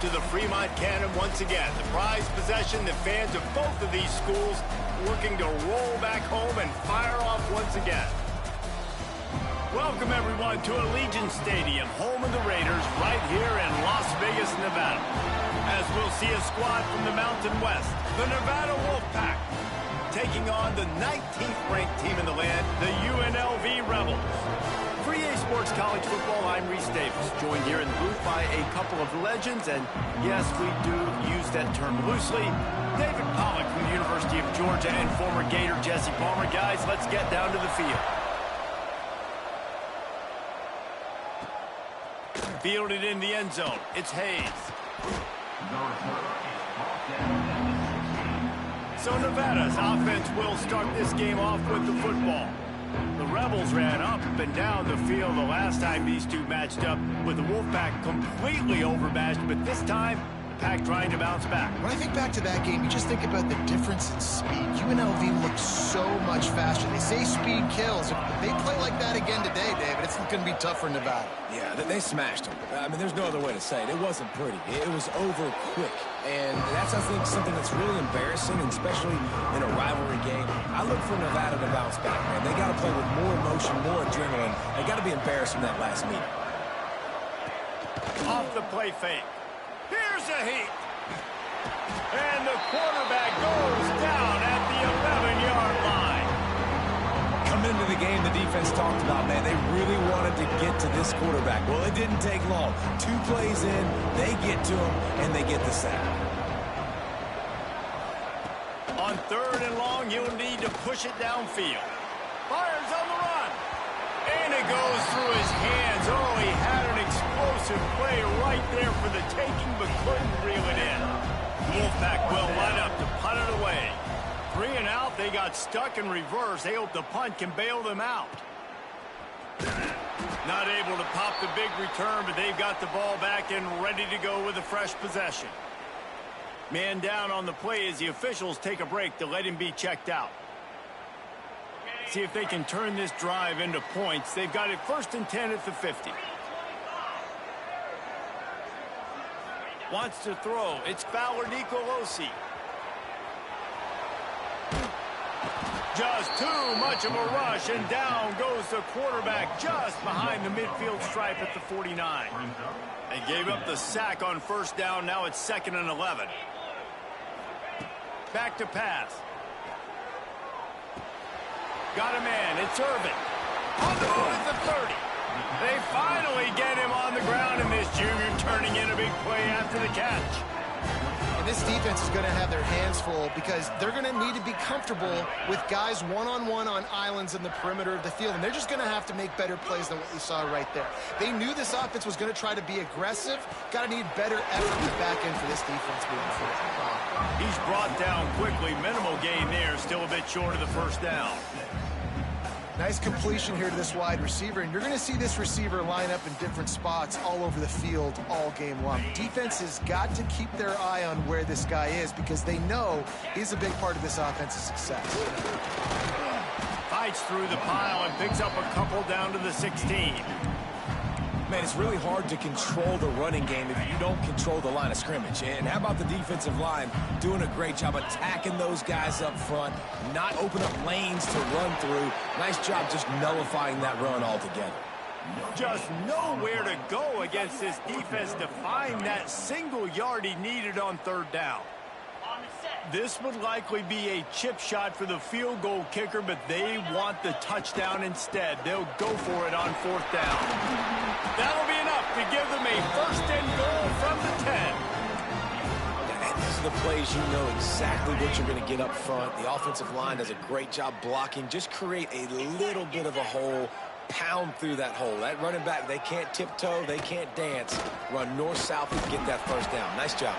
To the Fremont Cannon once again. The prized possession that fans of both of these schools looking to roll back home and fire off once again. Welcome everyone to Allegiant Stadium, home of the Raiders, right here in Las Vegas, Nevada. As we'll see a squad from the Mountain West, the Nevada Wolfpack, taking on the 19th ranked team in the land, the UNLV Rebels. For EA Sports College Football, I'm Reese Davis, joined here in the booth by a couple of legends, and yes, we do use that term loosely. David Pollack from the University of Georgia and former Gator Jesse Palmer. Guys, let's get down to the field. Fielded in the end zone, it's Hayes. So Nevada's offense will start this game off with the football. The Rebels ran up and down the field the last time these two matched up, with the Wolfpack completely overmatched, but this time, the Pack trying to bounce back. When I think back to that game, you just think about the difference in speed. UNLV looks so much faster. They say speed kills. If they play like that again today, David, it's going to be tough for Nevada. Yeah, they smashed them. I mean, there's no other way to say it. It wasn't pretty. It was over quick. And that's, I think, something that's really embarrassing, and especially in a rivalry game. I look for Nevada to bounce back, man. They got to play with more emotion, more adrenaline. They got to be embarrassed from that last meeting. Off the play fake. Here's a heat. And the quarterback goes down at the 11-yard line. Coming into the game, the defense talked about, man, they really wanted to get to this quarterback. Well, it didn't take long. 2 plays in, they get to him, and they get the sack. On 3rd and long, you'll need to push it downfield. Fires on the run. And it goes through his hands. Oh, he had an explosive play right there for the taking, but couldn't reel it in. Wolfpack will line up to punt it away. 3 and out, they got stuck in reverse. They hope the punt can bail them out. Not able to pop the big return, but they've got the ball back and ready to go with a fresh possession. Man down on the play as the officials take a break to let him be checked out. See if they can turn this drive into points. They've got it 1st and 10 at the 50. Wants to throw. It's Fowler Nicolosi. Just too much of a rush, and down goes the quarterback just behind the midfield stripe at the 49. They gave up the sack on 1st down. Now it's 2nd and 11. Back to pass. Got a man. It's Irvin. On the move at the 30. They finally get him on the ground, and this junior turning in a big play after the catch. And this defense is going to have their hands full because they're going to need to be comfortable with guys one-on-one on islands in the perimeter of the field, and they're just going to have to make better plays than what you saw right there. They knew this offense was going to try to be aggressive. Got to need better effort in the back end for this defense moving forward. He's brought down quickly. Minimal gain there. Still a bit short of the 1st down. Nice completion here to this wide receiver, and you're going to see this receiver line up in different spots all over the field all game long. Defense has got to keep their eye on where this guy is because they know he's a big part of this offense's success. Fights through the pile and picks up a couple down to the 16. Man, it's really hard to control the running game if you don't control the line of scrimmage. And how about the defensive line doing a great job attacking those guys up front, not open up lanes to run through. Nice job just nullifying that run altogether. Just nowhere to go against this defense to find that single yard he needed on 3rd down. This would likely be a chip shot for the field goal kicker, but they want the touchdown instead. They'll go for it on 4th down. That'll be enough to give them a 1st and goal from the 10. And these are the plays you know exactly what you're going to get up front. The offensive line does a great job blocking. Just create a little bit of a hole. Pound through that hole. That running back, they can't tiptoe, they can't dance. Run north-south and get that 1st down. Nice job.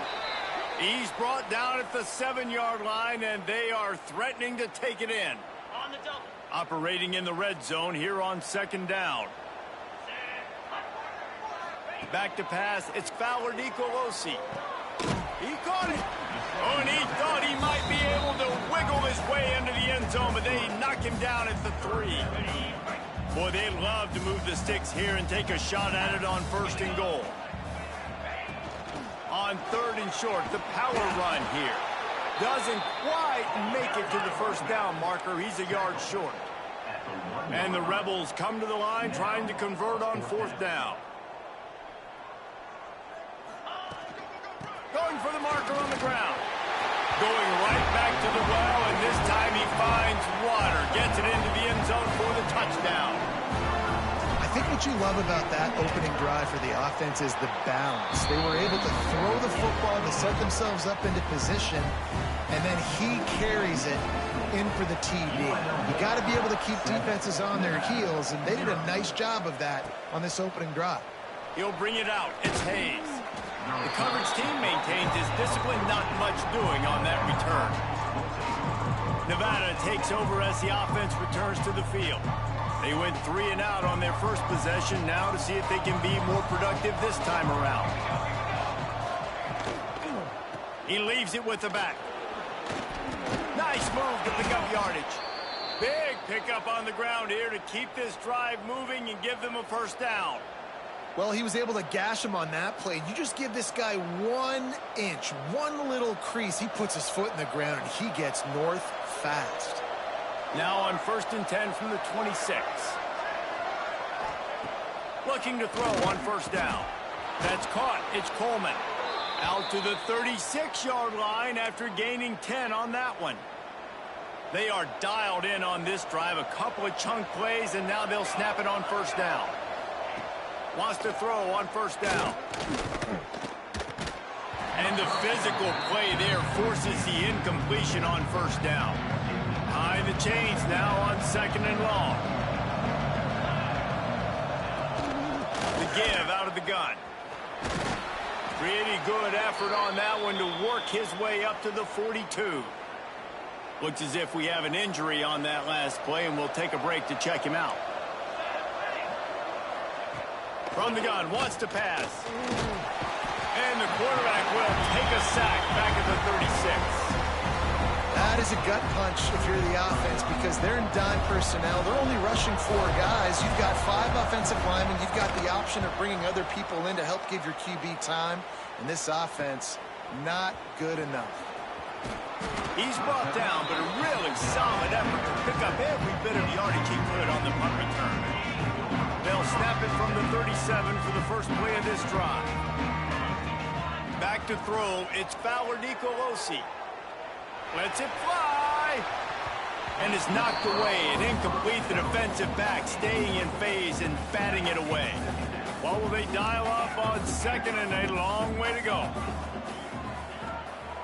He's brought down at the 7-yard line, and they are threatening to take it in. On the double. Operating in the red zone here on 2nd down. Back to pass. It's Fowler Nicolosi. He caught it. Oh, and he thought he might be able to wiggle his way into the end zone, but they knock him down at the 3. Boy, they love to move the sticks here and take a shot at it on 1st and goal. On on 3rd and short. The power run here. Doesn't quite make it to the first down marker. He's a yard short. And the Rebels come to the line trying to convert on 4th down. Going for the marker on the ground. Going right back to the well, and this time he finds water. Gets it into the end zone for the touchdown. I think what you love about that opening drive for the offense is the balance. They were able to throw the football to set themselves up into position, and then he carries it in for the TD. You got to be able to keep defenses on their heels, and they did a nice job of that on this opening drive. He'll bring it out. It's Hayes. The coverage team maintains his discipline, not much doing on that return. Nevada takes over as the offense returns to the field. They went 3 and out on their first possession, now to see if they can be more productive this time around. He leaves it with the back. Nice move to pick up yardage. Big pickup on the ground here to keep this drive moving and give them a first down. Well, he was able to gash him on that play. You just give this guy 1 inch, one little crease. He puts his foot in the ground, and he gets north fast. Now on 1st and 10 from the 26. Looking to throw on 1st down. That's caught. It's Coleman. Out to the 36-yard line after gaining 10 on that one. They are dialed in on this drive. A couple of chunk plays, and now they'll snap it on 1st down. Wants to throw on 1st down. And the physical play there forces the incompletion on 1st down. High the chains now on 2nd and long. The give out of the gun. Pretty good effort on that one to work his way up to the 42. Looks as if we have an injury on that last play, and we'll take a break to check him out. From the gun, wants to pass. And the quarterback will take a sack back at the 36. That is a gut punch if you're the offense, because they're in dime personnel. They're only rushing 4 guys. You've got 5 offensive linemen. You've got the option of bringing other people in to help give your QB time. And this offense, not good enough. He's brought down, but a really solid effort to pick up every bit of yardage he could on the punt return. They'll snap it from the 37 for the first play of this drive. Back to throw, it's Fowler Nicolosi. Lets it fly. And it's knocked away. An incomplete, the defensive back staying in phase and batting it away. What will they dial up on 2nd and a long way to go?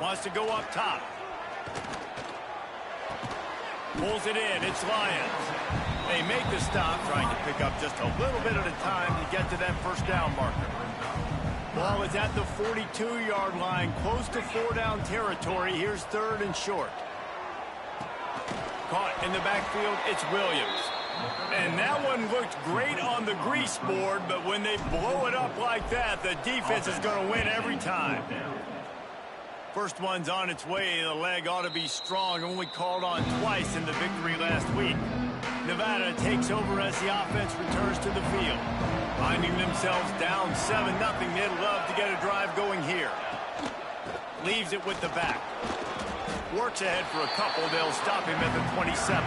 Wants to go up top. Pulls it in, it's Lions. They make the stop, trying to pick up just a little bit at a time to get to that 1st down marker. Ball is at the 42-yard line, close to 4-down territory. Here's 3rd and short. Caught in the backfield, it's Williams. And that one looked great on the grease board, but when they blow it up like that, the defense is going to win every time. First one's on its way. The leg ought to be strong, only called on twice in the victory last week. Nevada takes over as the offense returns to the field. Finding themselves down 7-0, they'd love to get a drive going here. Leaves it with the back. Works ahead for a couple. They'll stop him at the 27.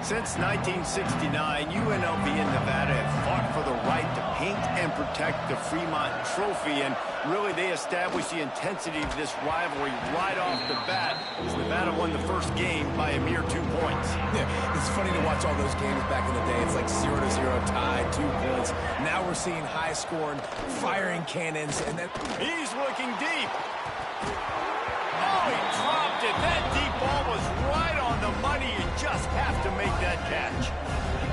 Since 1969, UNLV and Nevada have fought for the right to paint and protect the Fremont Trophy, and really they established the intensity of this rivalry right off the bat as Nevada won the first game by a mere 2 points. Yeah, it's funny to watch all those games back in the day. It's like 0-0 tied, 2 points. Now we're seeing high-scoring, firing cannons, and then he's looking deep. Oh, he dropped it. That deep ball was right on the money. You just have to make that catch.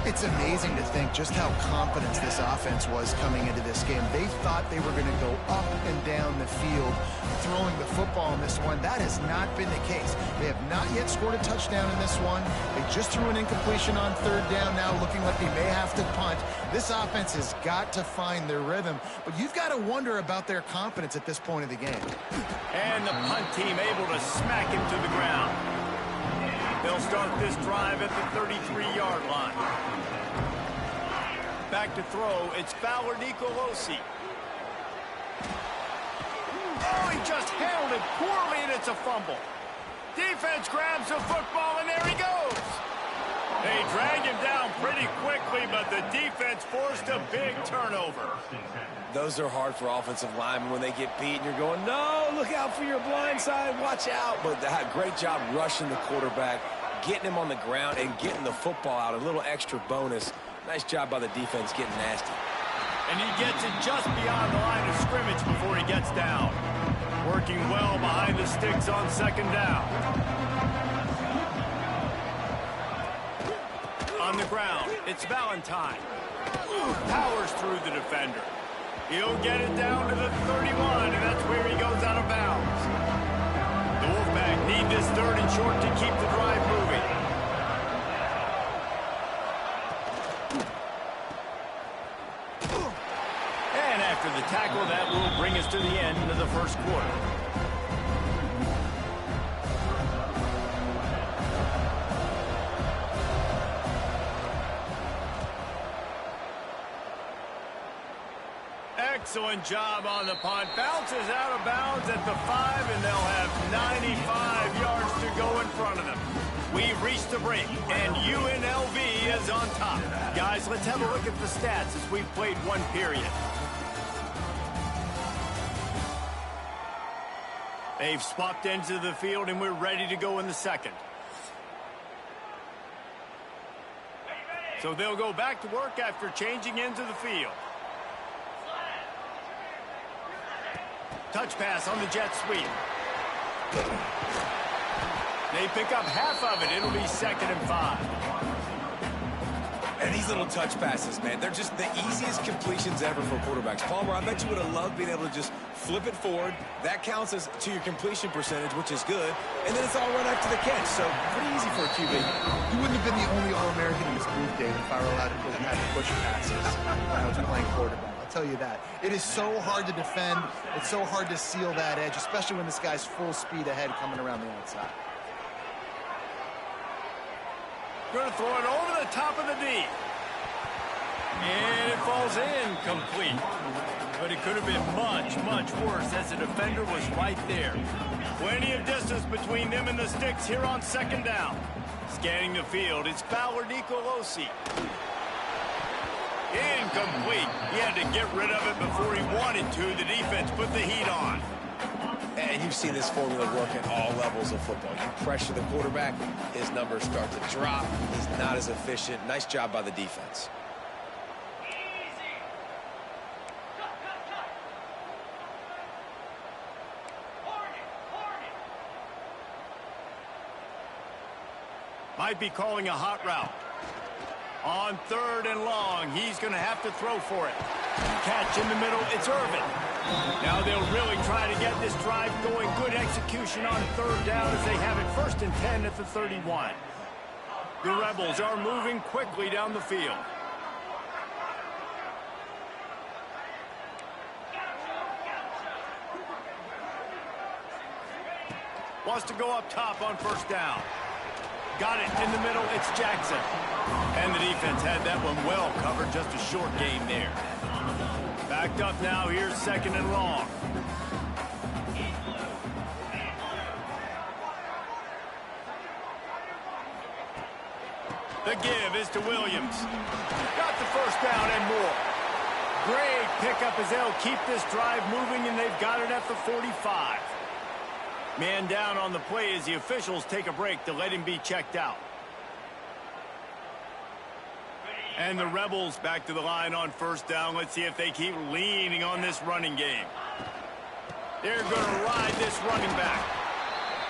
It's amazing to think just how confident this offense was coming into this game. They thought they were going to go up and down the field throwing the football in this one. That has not been the case. They have not yet scored a touchdown in this one. They just threw an incompletion on 3rd down, now looking like they may have to punt. This offense has got to find their rhythm, but you've got to wonder about their confidence at this point of the game. And the punt team able to smack him to the ground. They'll start this drive at the 33-yard line. Back to throw, it's Fowler Nicolosi. handled it poorly, and it's a fumble. Defense grabs the football, and there he goes. They drag him down pretty quickly, but the defense forced a big turnover. Those are hard for offensive linemen when they get beat, and you're going, no, look out for your blind side, watch out. But great job rushing the quarterback, getting him on the ground, and getting the football out. A little extra bonus. Nice job by the defense getting nasty. And he gets it just beyond the line of scrimmage before he gets down. Working well behind the sticks on second down. On the ground, it's Valentine. Powers through the defender. He'll get it down to the 31, and that's where he goes out of bounds. The Wolfpack need this third and short to keep the drive moving. And after the tackle, that will bring us to the end of the first quarter. Excellent job on the punt. Bounces out of bounds at the 5, and they'll have 95 yards to go in front of them. We've reached the break, and UNLV is on top. Guys, let's have a look at the stats as we've played one period. They've swapped ends of the field, and we're ready to go in the second. So they'll go back to work after changing ends of the field. Touch pass on the jet sweep. They pick up half of it. It'll be 2nd and 5. And these little touch passes, man, they're just the easiest completions ever for quarterbacks. Palmer, I bet you would have loved being able to just flip it forward. That counts as to your completion percentage, which is good. And then it's all run after the catch, so pretty easy for a QB. You wouldn't have been the only All-American in this booth, David, if I were allowed to have push passes when I was playing quarterback. I'll tell you that. It is so hard to defend. It's so hard to seal that edge, especially when this guy's full speed ahead coming around the outside. Going to throw it over the top of the D. And it falls incomplete. But it could have been much, much worse as the defender was right there. Plenty of distance between them and the sticks here on second down. Scanning the field, it's Fowler Nicolosi. Incomplete. He had to get rid of it before he wanted to. The defense put the heat on. And you've seen this formula work at all levels of football. You pressure the quarterback, his numbers start to drop. He's not as efficient. Nice job by the defense. Might be calling a hot route. On 3rd and long, he's going to have to throw for it. Catch in the middle, it's Irvin. Now they'll really try to get this drive going. Good execution on 3rd down as they have it 1st and 10 at the 31. The Rebels are moving quickly down the field. Wants to go up top on 1st down. Got it in the middle, it's Jackson. And the defense had that one well covered, just a short gain there. Backed up now, here's 2nd and long. The give is to Williams. Got the 1st down and more. Great pickup as they'll keep this drive moving, and they've got it at the 45. Man down on the play as the officials take a break to let him be checked out. And the Rebels back to the line on 1st down. Let's see if they keep leaning on this running game. They're going to ride this running back.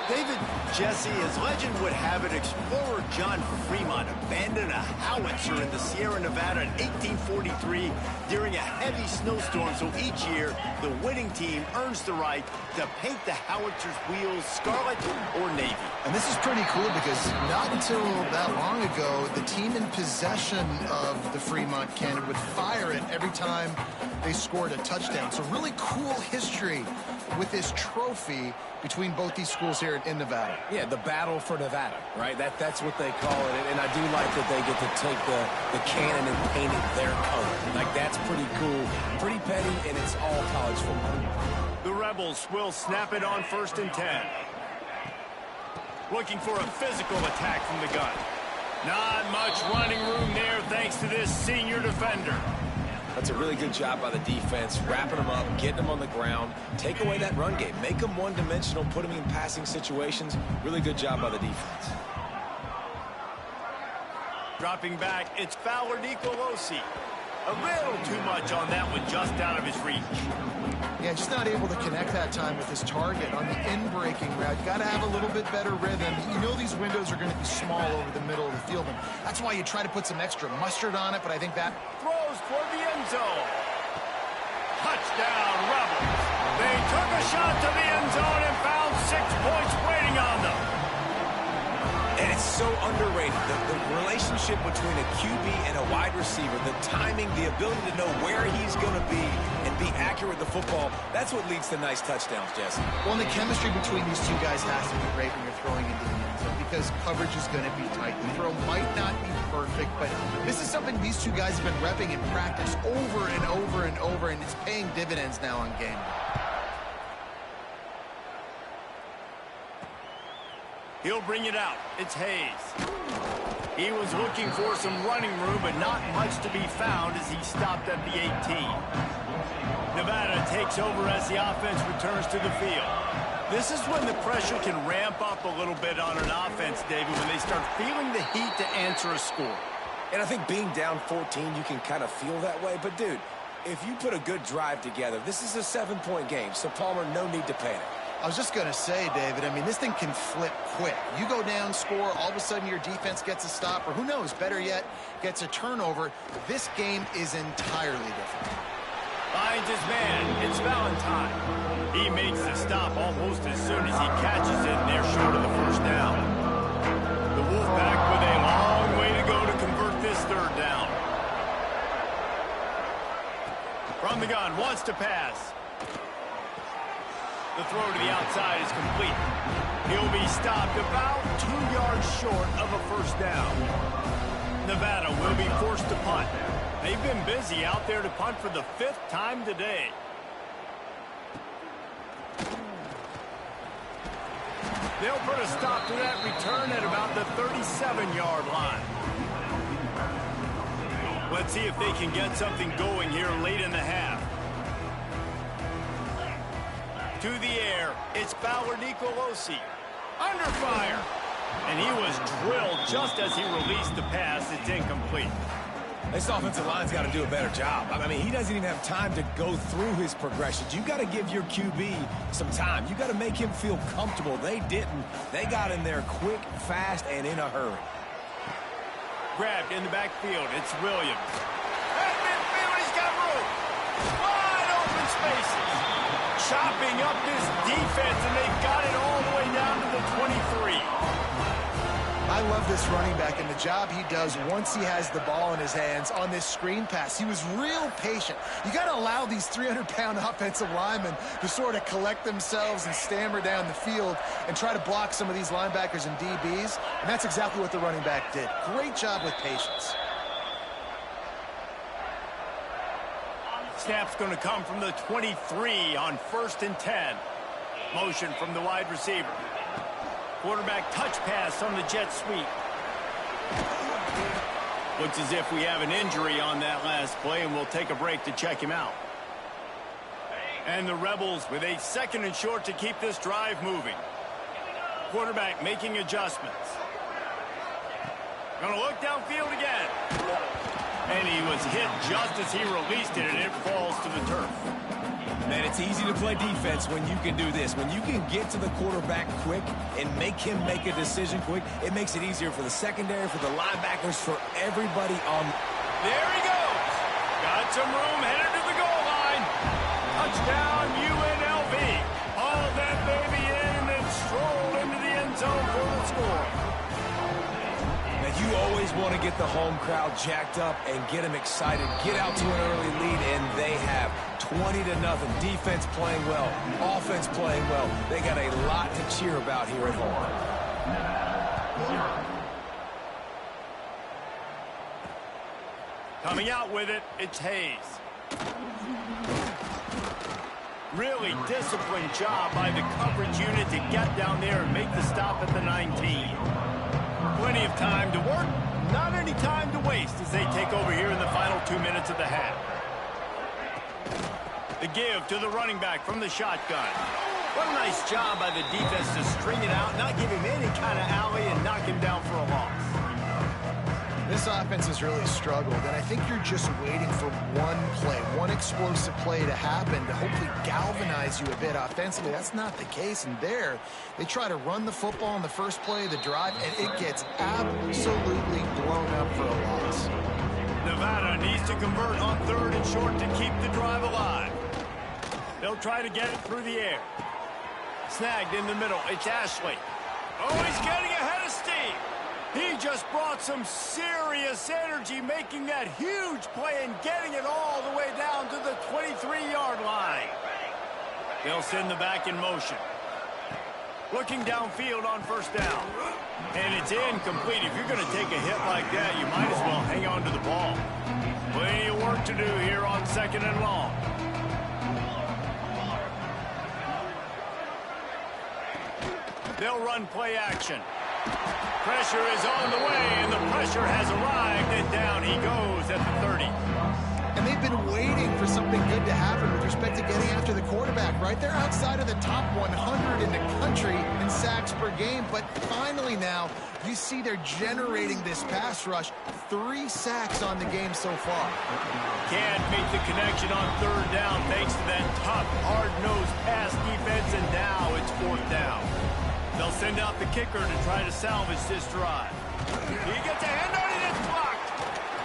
David, Jesse, as legend would have it, explorer John Fremont abandoned a howitzer in the Sierra Nevada in 1843 during a heavy snowstorm. So each year, the winning team earns the right to paint the howitzer's wheels scarlet or navy. And this is pretty cool because not until that long ago, the team in possession of the Fremont cannon would fire it every time they scored a touchdown. So really cool history with this trophy between both these schools here in Nevada. Yeah, the battle for Nevada, right? That's what they call it. And I do like that they get to take the cannon and paint it their color. Like, that's pretty cool, pretty petty, and it's all college football. The Rebels will snap it on 1st and 10. Looking for a physical attack from the gun. Not much running room there thanks to this senior defender. That's a really good job by the defense, wrapping them up, getting them on the ground, take away that run game, make them one-dimensional, put them in passing situations. Really good job by the defense. Dropping back, it's Nicolosi. A little too much on that one, just out of his reach. Yeah, just not able to connect that time with his target on the in-breaking route. Got to have a little bit better rhythm. You know these windows are going to be small over the middle of the field, and that's why you try to put some extra mustard on it, but I think that... Throws toward the end zone. Touchdown, Rebels. They took a shot to the end zone and found 6 points waiting on them. And it's so underrated, the relationship between a QB and a wide receiver, the timing, the ability to know where he's going to be and be accurate with the football, that's what leads to nice touchdowns, Jesse. Well, and the chemistry between these two guys has to be great when you're throwing into the end zone because coverage is going to be tight. The throw might not be perfect, but this is something these two guys have been repping in practice over and over and over, and it's paying dividends now on game day. He'll bring it out. It's Hayes. He was looking for some running room, but not much to be found as he stopped at the 18. Nevada takes over as the offense returns to the field. This is when the pressure can ramp up a little bit on an offense, David, when they start feeling the heat to answer a score. And I think being down 14, you can kind of feel that way. But, dude, if you put a good drive together, this is a 7-point game. So, Palmer, no need to panic. I was just going to say, David, I mean, this thing can flip quick. You go down, score, all of a sudden your defense gets a stop, or who knows, better yet, gets a turnover. This game is entirely different. Finds his man. It's Valentine. He makes the stop almost as soon as he catches it, and they're short of the first down. The Wolfpack with a long way to go to convert this 3rd down. From the gun, wants to pass. The throw to the outside is complete. He'll be stopped about 2 yards short of a 1st down. Nevada will be forced to punt. They've been busy out there to punt for the 5th time today. They'll put a stop to that return at about the 37-yard line. Let's see if they can get something going here late in the half. To the air, it's Nicolosi. Under fire. And he was drilled just as he released the pass. It's incomplete. This offensive line's got to do a better job. I mean, he doesn't even have time to go through his progressions. You got to give your QB some time. You got to make him feel comfortable. They didn't. They got in there quick, fast, and in a hurry. Grabbed in the backfield. It's Williams. At midfield, he's got room. Wide open spaces. Chopping up this defense, and they've got it all the way down to the 23. I love this running back and the job he does once he has the ball in his hands on this screen pass. He was real patient. You got to allow these 300-pound offensive linemen to sort of collect themselves and stammer down the field and try to block some of these linebackers and DBs, and that's exactly what the running back did. Great job with patience. Snap's going to come from the 23 on 1st and 10. Motion from the wide receiver. Quarterback touch pass on the jet sweep. Looks as if we have an injury on that last play, and we'll take a break to check him out. And the Rebels with a 2nd and short to keep this drive moving. Quarterback making adjustments. Going to look downfield again. And he was hit just as he released it, and it falls to the turf. Man, it's easy to play defense when you can do this. When you can get to the quarterback quick and make him make a decision quick, it makes it easier for the secondary, for the linebackers, for everybody on. There he goes. Got some room, headed to the goal line. Touchdown, UNLV. Haul that baby in and then stroll into the end zone for the score. You always want to get the home crowd jacked up and get them excited, get out to an early lead, and they have 20-0. Defense playing well, offense playing well. They got a lot to cheer about here at home. Coming out with it, it's Hayes. Really disciplined job by the coverage unit to get down there and make the stop at the 19. Plenty of time to work, not any time to waste as they take over here in the final 2 minutes of the half. The give to the running back from the shotgun. What a nice job by the defense to string it out, not give him any kind of alley, and knock him down for a loss. This offense has really struggled, and I think you're just waiting for one play, one explosive play to happen to hopefully galvanize you a bit offensively. That's not the case, and there, they try to run the football in the first play of the drive, and it gets absolutely blown up for a loss. Nevada needs to convert on 3rd and short to keep the drive alive. They'll try to get it through the air. Snagged in the middle. It's Ashley. Oh, he's getting ahead of Steve. He just brought some serious energy, making that huge play and getting it all the way down to the 23-yard line. They'll send the back in motion. Looking downfield on 1st down. And it's incomplete. If you're going to take a hit like that, you might as well hang on to the ball. Plenty of work to do here on 2nd and long. They'll run play action. Pressure is on the way, and the pressure has arrived, and down he goes at the 30. And they've been waiting for something good to happen with respect to getting after the quarterback, right? They're outside of the top 100 in the country in sacks per game, but finally now, you see they're generating this pass rush. 3 sacks on the game so far. Can't make the connection on 3rd down thanks to that tough, hard-nosed pass defense, and now it's 4th down. They'll send out the kicker to try to salvage this drive. He gets a hand on it, it's blocked.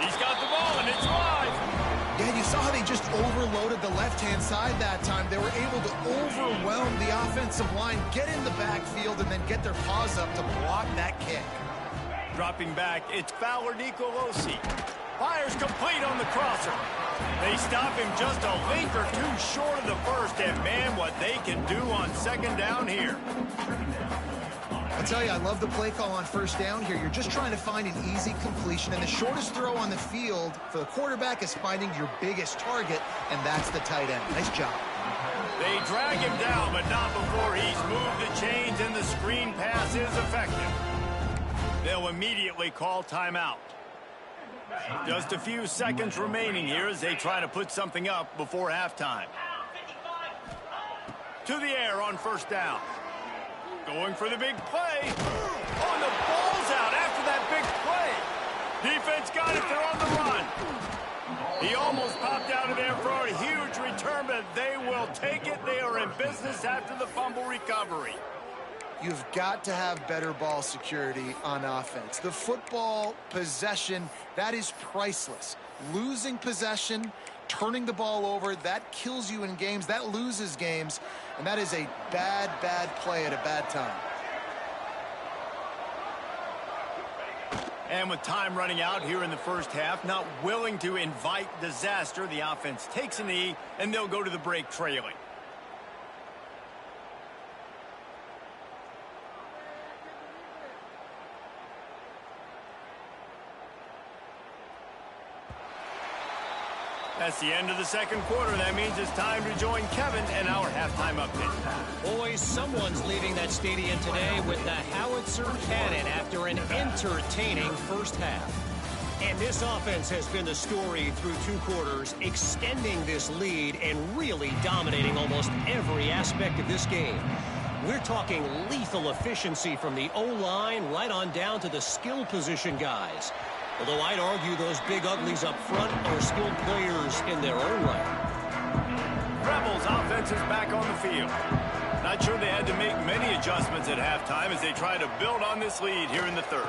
He's got the ball, and it's live. Yeah, you saw how they just overloaded the left-hand side that time. They were able to overwhelm the offensive line, get in the backfield, and then get their paws up to block that kick. Dropping back, it's Fowler Nicolosi. Fires complete on the crosser. They stop him just a length or two short of the first, and man, what they can do on 2nd down here. I tell you, I love the play call on 1st down here. You're just trying to find an easy completion, and the shortest throw on the field for the quarterback is finding your biggest target, and that's the tight end. Nice job. They drag him down, but not before he's moved the chains, and the screen pass is effective. They'll immediately call timeout. Just a few seconds remaining here as they try to put something up before halftime. To the air on 1st down. Going for the big play. Oh, and the ball's out after that big play. Defense got it. They're on the run. He almost popped out of there for a huge return, but they will take it. They are in business after the fumble recovery. You've got to have better ball security on offense. The football possession, that is priceless. Losing possession, turning the ball over, that kills you in games, that loses games, and that is a bad, bad play at a bad time. And with time running out here in the 1st half, not willing to invite disaster, the offense takes a knee, and they'll go to the break trailing. That's the end of the 2nd quarter. That means it's time to join Kevin and our halftime update. Boys, someone's leaving that stadium today with the howitzer cannon after an entertaining 1st half. And this offense has been the story through 2 quarters, extending this lead and really dominating almost every aspect of this game. We're talking lethal efficiency from the O-line right on down to the skill position guys. Although I'd argue those big uglies up front are skilled players in their own right. Rebels offense is back on the field. Not sure they had to make many adjustments at halftime as they try to build on this lead here in the 3rd.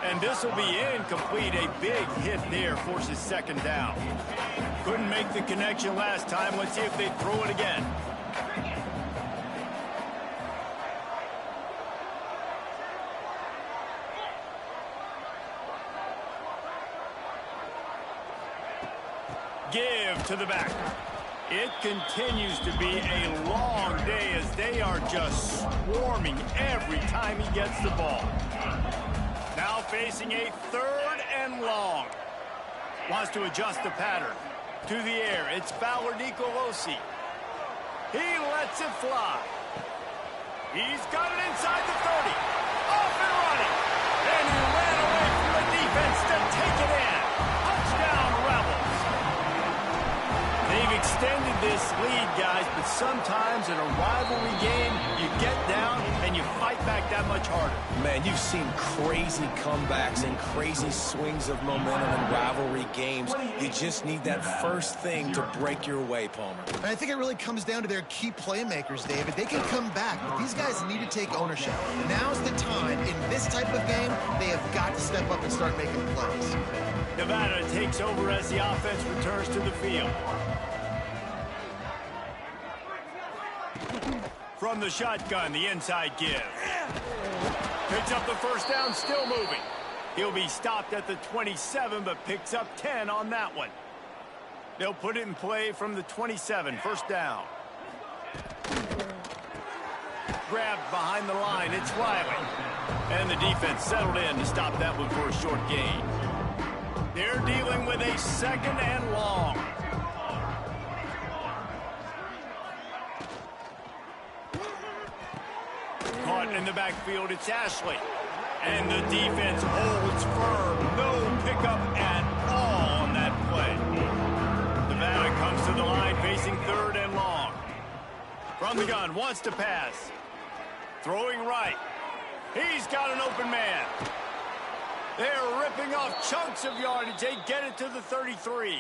And this will be incomplete. A big hit there forces 2nd down. Couldn't make the connection last time. Let's see if they throw it again. Give to the back. It continues to be a long day as they are just swarming every time he gets the ball. Now facing a 3rd and long. Wants to adjust the pattern. To the air, it's Fowler Nicolosi. He lets it fly. He's got it inside the 30. Off and running. And he ran away from the defense to take it in. Touchdown, Rebels. They've extended this lead, guys, but sometimes in a rivalry game, you get down and you fight back that much harder. Man, you've seen crazy comebacks and crazy swings of momentum in rivalry games. You just need that first thing to break your way, Palmer. And I think it really comes down to their key playmakers, David. They can come back, but these guys need to take ownership. Now's the time. In this type of game, they have got to step up and start making plays. Nevada takes over as the offense returns to the field. From the shotgun, the inside give. Picks up the first down, still moving. He'll be stopped at the 27, but picks up 10 on that one. They'll put it in play from the 27, first down. Grabbed behind the line, it's Riley. And the defense settled in to stop that one for a short gain. They're dealing with a second and long. Caught in the backfield, it's Ashley. And the defense holds firm. No pickup at all on that play. Nevada comes to the line facing third and long. From the gun, wants to pass. Throwing right. He's got an open man. They're ripping off chunks of yardage. They get it to the 33.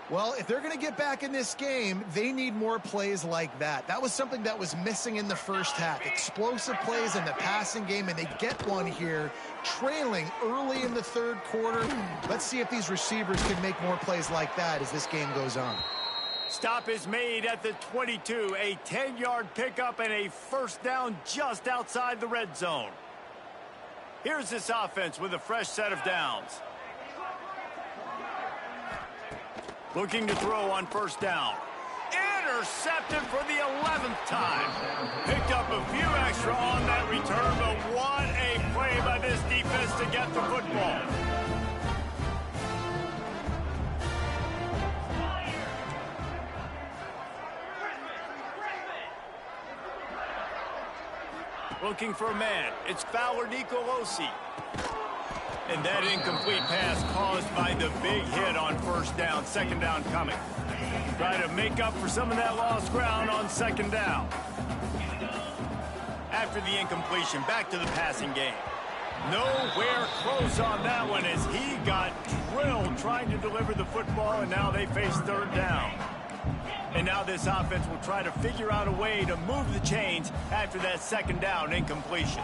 Well, if they're going to get back in this game, they need more plays like that. That was something that was missing in the first half. Explosive plays in the passing game, and they get one here, trailing early in the third quarter. Let's see if these receivers can make more plays like that as this game goes on. Stop is made at the 22. A 10-yard pickup and a first down just outside the red zone. Here's this offense with a fresh set of downs. Looking to throw on first down. Intercepted for the 11th time. Picked up a few extra on that return, but what a play by this defense to get the football. Looking for a man. It's Fowler Nicolosi. And that incomplete pass caused by the big hit on first down. Second down coming. Try to make up for some of that lost ground on second down. After the incompletion, back to the passing game. Nowhere close on that one as he got drilled trying to deliver the football, and now they face third down. And now this offense will try to figure out a way to move the chains after that second down incompletion.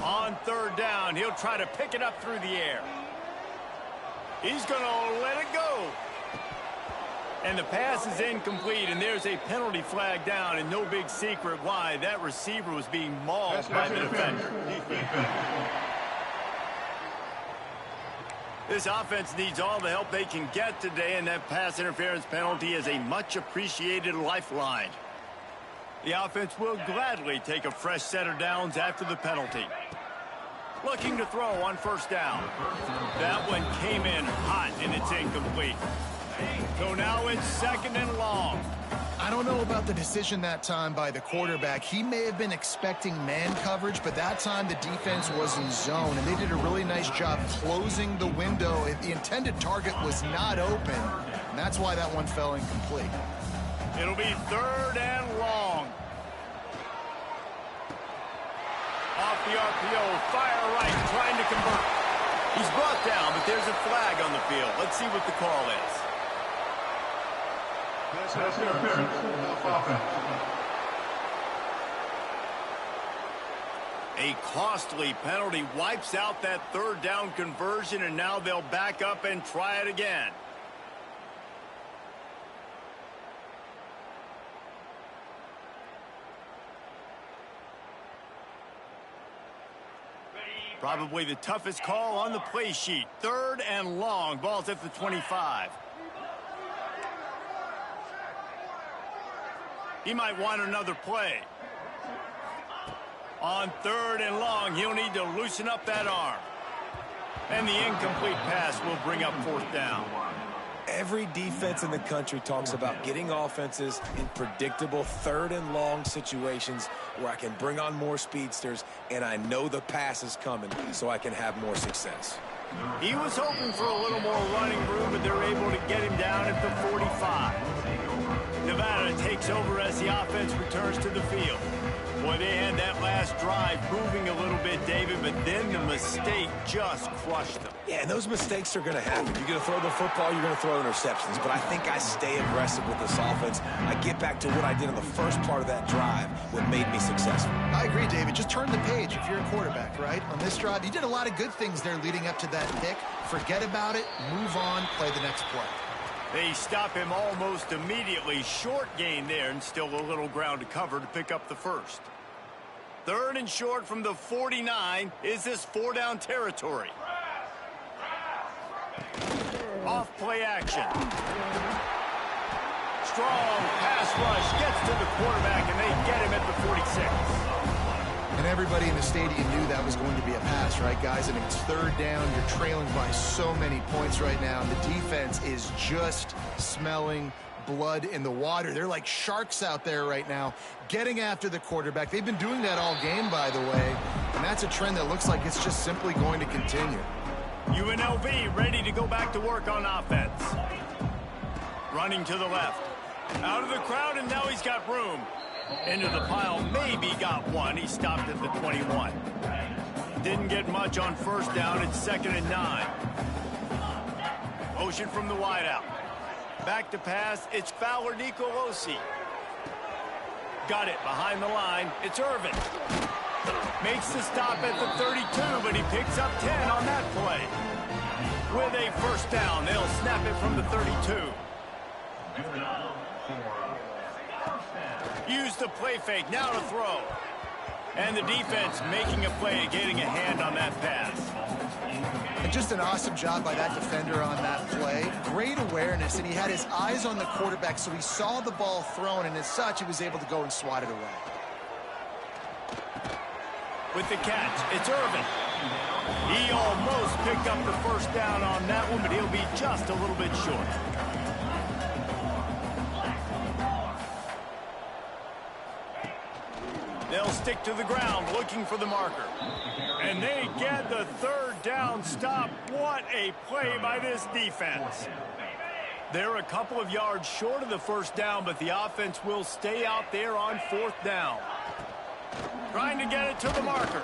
On third down, he'll try to pick it up through the air. He's going to let it go. And the pass is incomplete, and there's a penalty flag down, and no big secret why. That receiver was being mauled by the defender. This offense needs all the help they can get today, and that pass interference penalty is a much-appreciated lifeline. The offense will gladly take a fresh set of downs after the penalty. Looking to throw on first down. That one came in hot, and it's incomplete. So now it's second and long. I don't know about the decision that time by the quarterback. He may have been expecting man coverage, but that time the defense was in zone, and they did a really nice job closing the window. The intended target was not open, and that's why that one fell incomplete. It'll be third and long. Off the RPO, fire right, trying to convert. He's brought down, but there's a flag on the field. Let's see what the call is. A costly penalty wipes out that third down conversion, and now they'll back up and try it again. Probably the toughest call on the play sheet. Third and long. Ball's at the 25. He might want another play. On third and long, he'll need to loosen up that arm. And the incomplete pass will bring up fourth down. Every defense in the country talks about getting offenses in predictable 3rd and long situations where I can bring on more speedsters and I know the pass is coming so I can have more success. He was hoping for a little more running room, but they're able to get him down at the 45. Nevada takes over as the offense returns to the field. Boy, they had that last drive moving a little bit, David, but then the mistake just crushed them. Yeah, and those mistakes are going to happen. You're going to throw the football, you're going to throw interceptions. But I think I stay aggressive with this offense. I get back to what I did in the first part of that drive, what made me successful. I agree, David. Just turn the page if you're a quarterback, right? On this drive, you did a lot of good things there leading up to that pick. Forget about it, move on, play the next play. They stop him almost immediately. Short gain there, and still a little ground to cover to pick up the first. 3rd and short from the 49. Is this 4-down territory? Off play action. Strong pass rush gets to the quarterback, and they get him at the 46. And everybody in the stadium knew that was going to be a pass, right, guys? I mean, it's 3rd down. You're trailing by so many points right now. And the defense is just smelling blood in the water. They're like sharks out there right now, getting after the quarterback. They've been doing that all game, by the way. And that's a trend that looks like it's just simply going to continue. UNLV ready to go back to work on offense. Running to the left. Out of the crowd, and now he's got room. Into the pile, maybe got one. He stopped at the 21. Didn't get much on 1st down. It's 2nd and 9. Motion from the wideout. Back to pass. It's Fowler Nicolosi. Got it behind the line. It's Irvin. Makes the stop at the 32, but he picks up 10 on that play. With a 1st down, they'll snap it from the 32. Use the play fake, now to throw. And the defense making a play, getting a hand on that pass. And just an awesome job by that defender on that play. Great awareness, and he had his eyes on the quarterback, so he saw the ball thrown, and as such, he was able to go and swat it away. With the catch, it's Irvin. He almost picked up the 1st down on that one, but he'll be just a little bit short. They'll stick to the ground looking for the marker. And they get the 3rd down stop. What a play by this defense. They're a couple of yards short of the 1st down, but the offense will stay out there on 4th down. Trying to get it to the marker.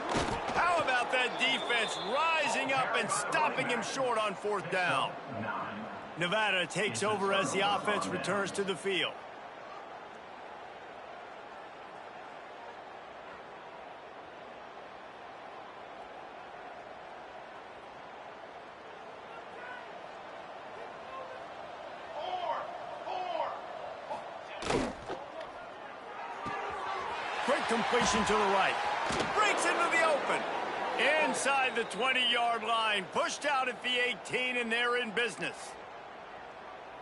How about that defense rising up and stopping him short on 4th down? Nevada takes over as the offense returns to the field. Quick completion to the right. Breaks into the open. Inside the 20-yard line. Pushed out at the 18, and they're in business.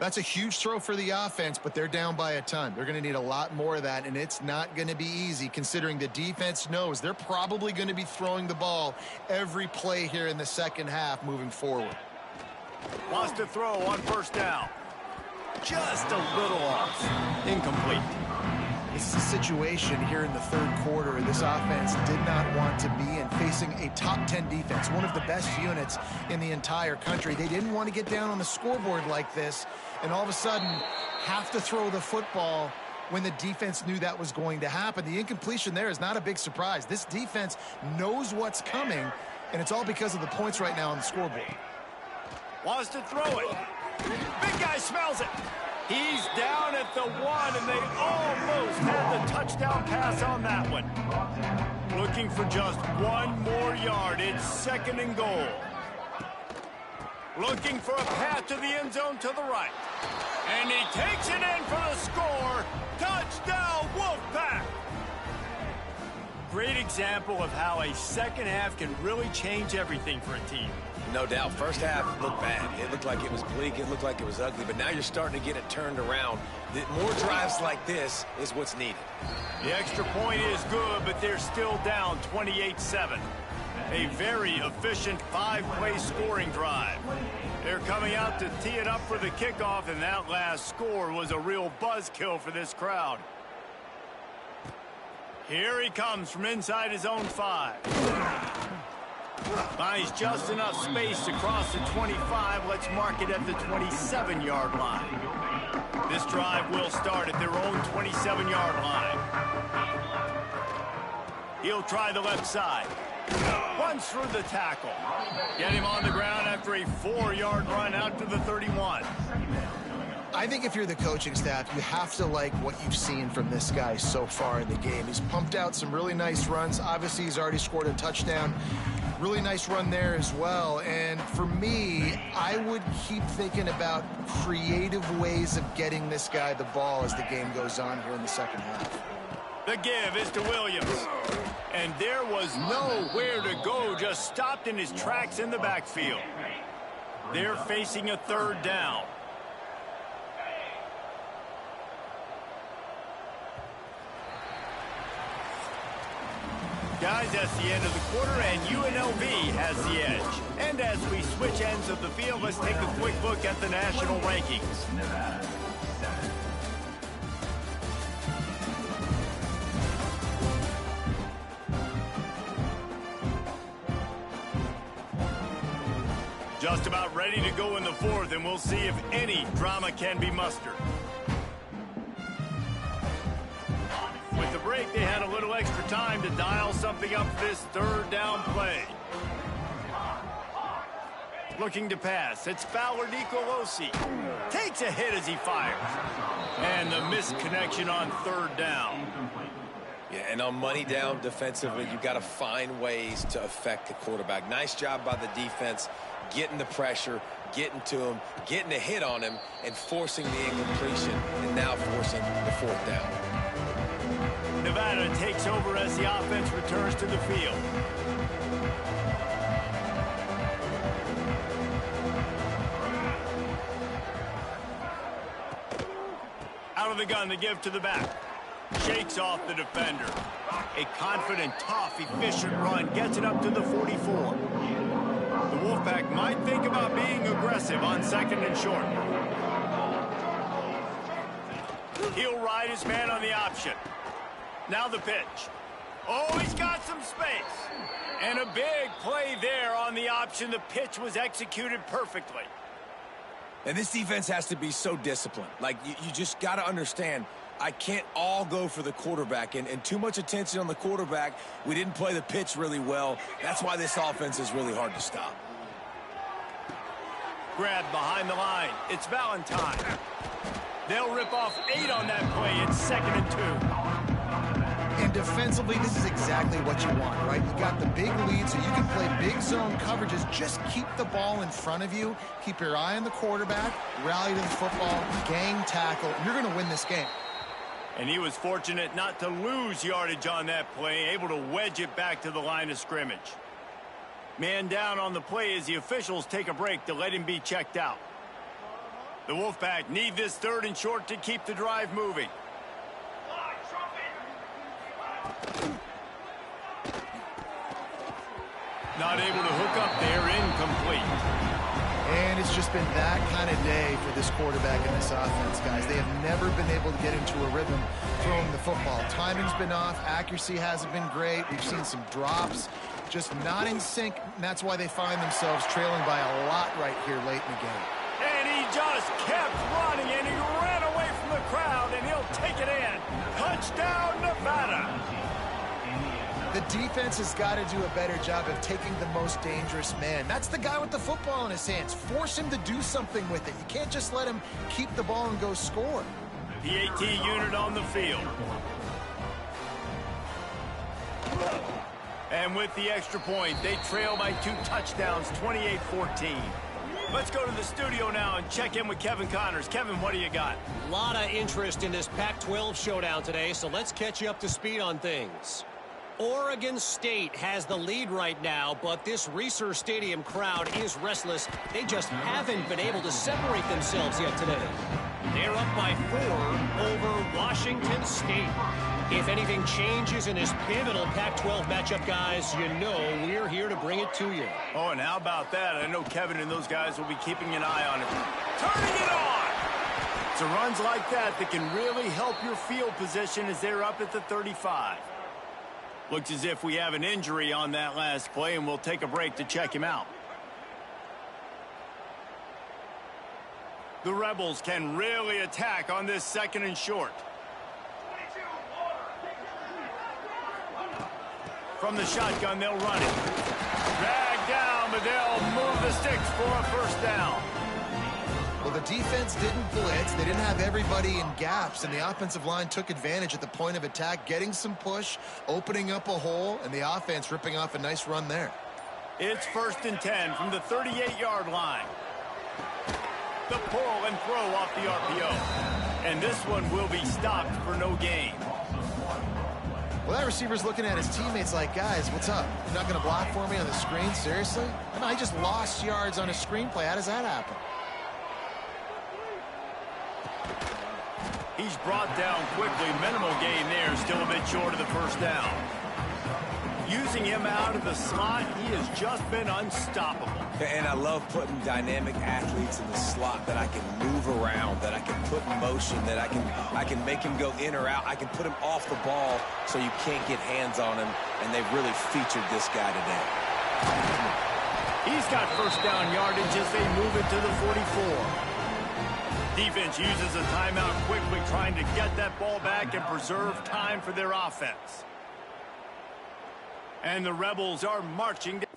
That's a huge throw for the offense, but they're down by a ton. They're going to need a lot more of that, and it's not going to be easy considering the defense knows they're probably going to be throwing the ball every play here in the 2nd half moving forward. Wants to throw on 1st down. Just a little off. Incomplete. This is a situation here in the 3rd quarter this offense did not want to be in, facing a top 10 defense, one of the best units in the entire country. They didn't want to get down on the scoreboard like this and all of a sudden have to throw the football when the defense knew that was going to happen. The incompletion there is not a big surprise. This defense knows what's coming, and it's all because of the points right now on the scoreboard. Wants to throw it. Big guy smells it. He's down at the 1, and they almost had the touchdown pass on that one. Looking for just 1 more yard. It's 2nd and goal. Looking for a path to the end zone to the right. And he takes it in for the score. Touchdown, Wolfpack! Great example of how a 2nd half can really change everything for a team. No doubt. 1st half looked bad. It looked like it was bleak. It looked like it was ugly. But now you're starting to get it turned around. More drives like this is what's needed. The extra point is good, but they're still down 28-7. A very efficient 5-play scoring drive. They're coming out to tee it up for the kickoff, and that last score was a real buzzkill for this crowd. Here he comes from inside his own 5. Finds just enough space to cross the 25. Let's mark it at the 27-yard line. This drive will start at their own 27-yard line. He'll try the left side. Runs through the tackle. Get him on the ground after a 4-yard run out to the 31. I think if you're the coaching staff, you have to like what you've seen from this guy so far in the game. He's pumped out some really nice runs. Obviously, he's already scored a touchdown. Really nice run there as well. And for me, I would keep thinking about creative ways of getting this guy the ball as the game goes on here in the second half. The give is to Williams. And there was nowhere to go, just stopped in his tracks in the backfield. They're facing a 3rd down. Guys, that's the end of the quarter, and UNLV has the edge. And as we switch ends of the field, let's take a quick look at the national rankings. Just about ready to go in the 4th, and we'll see if any drama can be mustered. With the break, they had a little extra time to dial something up for this 3rd down play. Looking to pass. It's Fowler Nicolosi. Takes a hit as he fires. And the missed connection on 3rd down. Yeah, and on money down defensively, you've got to find ways to affect the quarterback. Nice job by the defense, getting the pressure, getting to him, getting a hit on him, and forcing the incompletion, and now forcing the 4th down. Nevada takes over as the offense returns to the field. Out of the gun, the give to the back. Shakes off the defender. A confident, tough, efficient run gets it up to the 44. The Wolfpack might think about being aggressive on 2nd and short. He'll ride his man on the option. Now the pitch. Oh, he's got some space. And a big play there on the option. The pitch was executed perfectly. And this defense has to be so disciplined. Like, you just got to understand, I can't all go for the quarterback. And too much attention on the quarterback. We didn't play the pitch really well. That's why this offense is really hard to stop. Grab behind the line. It's Valentine. They'll rip off 8 on that play. It's 2nd and 2. And defensively, this is exactly what you want, right? You got the big lead, so you can play big zone coverages. Just keep the ball in front of you. Keep your eye on the quarterback. Rally to the football. Gang tackle. You're going to win this game. And he was fortunate not to lose yardage on that play, able to wedge it back to the line of scrimmage. Man down on the play as the officials take a break to let him be checked out. The Wolfpack need this 3rd and short to keep the drive moving. Not able to hook up there, incomplete. And it's just been that kind of day for this quarterback and this offense, guys. They have never been able to get into a rhythm throwing the football. Timing's been off. Accuracy hasn't been great. We've seen some drops. Just not in sync, and that's why they find themselves trailing by a lot right here late in the game. And he just kept running, and he ran away from the crowd, and he'll take it in. Touchdown, Nevada. The defense has got to do a better job of taking the most dangerous man. That's the guy with the football in his hands. Force him to do something with it. You can't just let him keep the ball and go score. PAT unit on the field. And with the extra point, they trail by 2 touchdowns, 28-14. Let's go to the studio now and check in with Kevin Connors. Kevin, what do you got? A lot of interest in this Pac-12 showdown today, so let's catch you up to speed on things. Oregon State has the lead right now, but this Reser Stadium crowd is restless. They just haven't been able to separate themselves yet today. They're up by 4 over Washington State. If anything changes in this pivotal Pac-12 matchup, guys, you know we're here to bring it to you. Oh, and how about that? I know Kevin and those guys will be keeping an eye on it. Turning it on! It's a runs like that that can really help your field position as they're up at the 35. Looks as if we have an injury on that last play, and we'll take a break to check him out. The Rebels can really attack on this 2nd and short. From the shotgun, they'll run it. Drag down, but they'll move the sticks for a first down. Well, the defense didn't blitz. They didn't have everybody in gaps, and the offensive line took advantage at the point of attack, getting some push, opening up a hole, and the offense ripping off a nice run there. It's 1st and 10 from the 38-yard line. The pull and throw off the RPO. And this one will be stopped for no gain. Well, that receiver's looking at his teammates like, guys, what's up? You're not going to block for me on the screen? Seriously? I just lost yards on a screenplay. How does that happen? He's brought down quickly. Minimal gain there. Still a bit short of the first down. Using him out of the slot, he has just been unstoppable. And I love putting dynamic athletes in the slot that I can move around, that I can put in motion, that I can make him go in or out. I can put him off the ball so you can't get hands on him, and they've really featured this guy today. He's got first down yardage as they move it to the 44. Defense uses a timeout quickly, trying to get that ball back and preserve time for their offense. And the Rebels are marching down.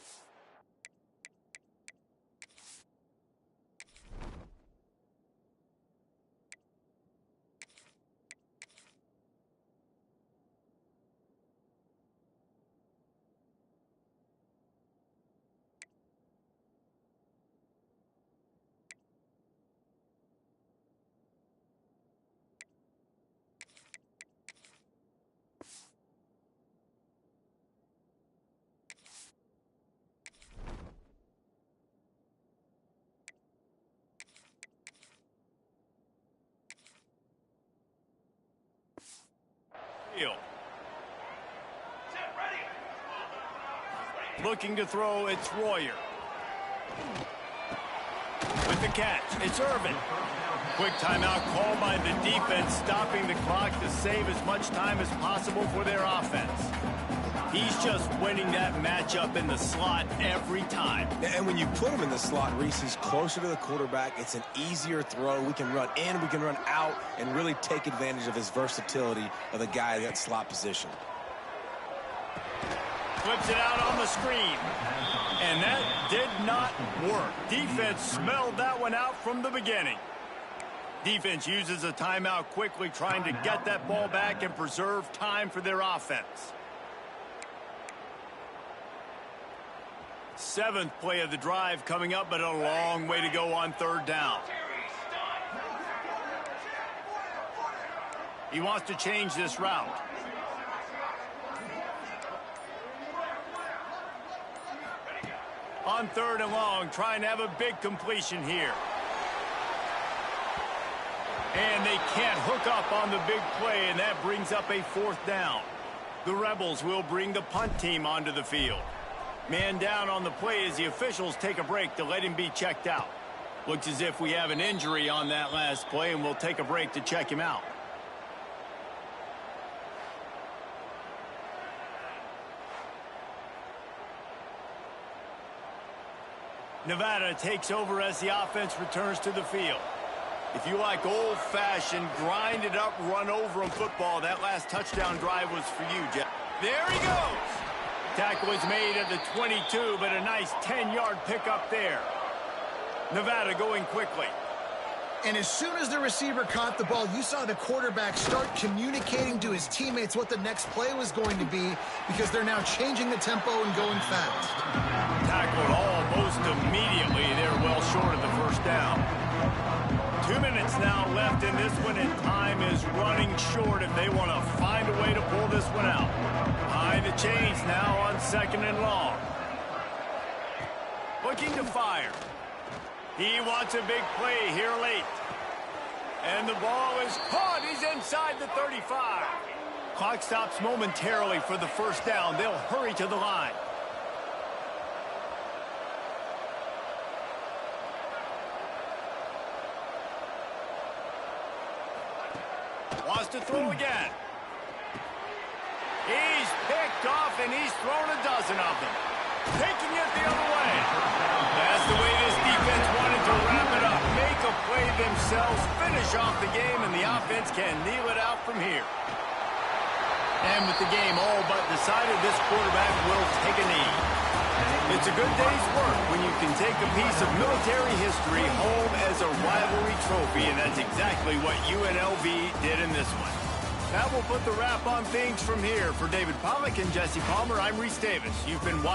Looking to throw, it's Royer. With the catch, it's Irvin. Quick timeout called by the defense, stopping the clock to save as much time as possible for their offense. He's just winning that matchup in the slot every time. And when you put him in the slot, Reese, he's closer to the quarterback. It's an easier throw. We can run in, we can run out, and really take advantage of his versatility of the guy in that slot position. Flips it out on the screen. And that did not work. Defense smelled that one out from the beginning. Defense uses a timeout quickly, trying to get that ball back and preserve time for their offense. 7th play of the drive coming up, but a long way to go on 3rd down. He wants to change this route. On 3rd and long, trying to have a big completion here. And they can't hook up on the big play, and that brings up a 4th down. The Rebels will bring the punt team onto the field. Man down on the play as the officials take a break to let him be checked out. Looks as if we have an injury on that last play, and we'll take a break to check him out. Nevada takes over as the offense returns to the field. If you like old-fashioned, grind-it-up, run-over-'em football, that last touchdown drive was for you, Jeff. There he goes! Tackle is made at the 22, but a nice 10-yard pickup there. Nevada going quickly. And as soon as the receiver caught the ball, you saw the quarterback start communicating to his teammates what the next play was going to be, because they're now changing the tempo and going fast. Tackled almost immediately. They're well short of the first down. 2 minutes now left in this one, and time is running short if they want to find a way to pull this one out. Behind the chains now on 2nd and long. Looking to fire. He wants a big play here late. And the ball is caught. He's inside the 35. Clock stops momentarily for the first down. They'll hurry to the line. Wants to throw again. He's picked off, and he's thrown a dozen of them. Taking it the other way. That's the way this defense wanted to wrap it up. Make a play themselves, finish off the game, and the offense can kneel it out from here. And with the game all but decided, this quarterback will take a knee. It's a good day's work when you can take a piece of military history home as a rivalry trophy, and that's exactly what UNLV did in this one. That will put the wrap on things from here. For David Pollack and Jesse Palmer, I'm Reese Davis. You've been watching.